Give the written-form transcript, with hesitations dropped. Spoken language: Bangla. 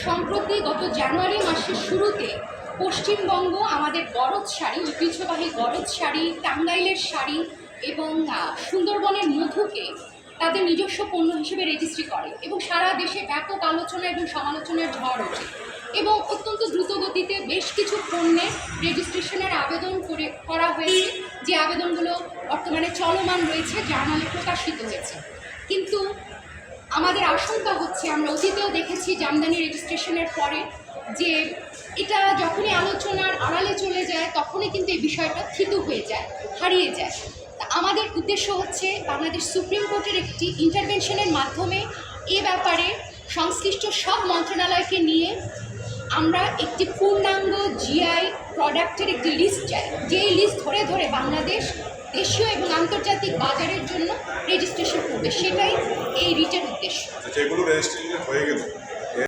সম্প্রতি গত জানুয়ারি মাসের শুরুতে পশ্চিমবঙ্গ আমাদের গরজ শাড়ি, ঐতিহ্যবাহী গরজ শাড়ি, টাঙ্গাইলের শাড়ি এবং সুন্দরবনের মধুকে তাদের নিজস্ব পণ্য হিসেবে রেজিস্ট্রি করে এবং সারা দেশে ব্যাপক আলোচনা এবং সমালোচনার ঝড় ওঠে এবং অত্যন্ত দ্রুত গতিতে বেশ কিছু পণ্যের রেজিস্ট্রেশনের আবেদন করা হয়েছে, যে আবেদনগুলো বর্তমানে চলমান রয়েছে, জার্নালে প্রকাশিত হয়েছে। কিন্তু আমাদের আশঙ্কা হচ্ছে, আমরা অতীতেও দেখেছি জামদানি রেজিস্ট্রেশনের পরে যে এটা যখনই আলোচনার আড়ালে চলে যায় তখনই কিন্তু এই বিষয়টা থিতু হয়ে যায়, হারিয়ে যায়। তা আমাদের উদ্দেশ্য হচ্ছে বাংলাদেশ সুপ্রিম কোর্টের একটি ইন্টারভেনশনের মাধ্যমে এ ব্যাপারে সংশ্লিষ্ট সব মন্ত্রণালয়কে নিয়ে আমরা একটি পূর্ণাঙ্গ জিআই প্রোডাক্টের একটি লিস্ট চাই, যেই লিস্ট ধরে ধরে বাংলাদেশ দেশীয় এবং আন্তর্জাতিক বাজারের জন্য রেজিস্ট্রেশন করবে। সেটাই এই রিটের উদ্দেশ্য। যেগুলো রেজিস্ট্রেশন হয়ে গেছে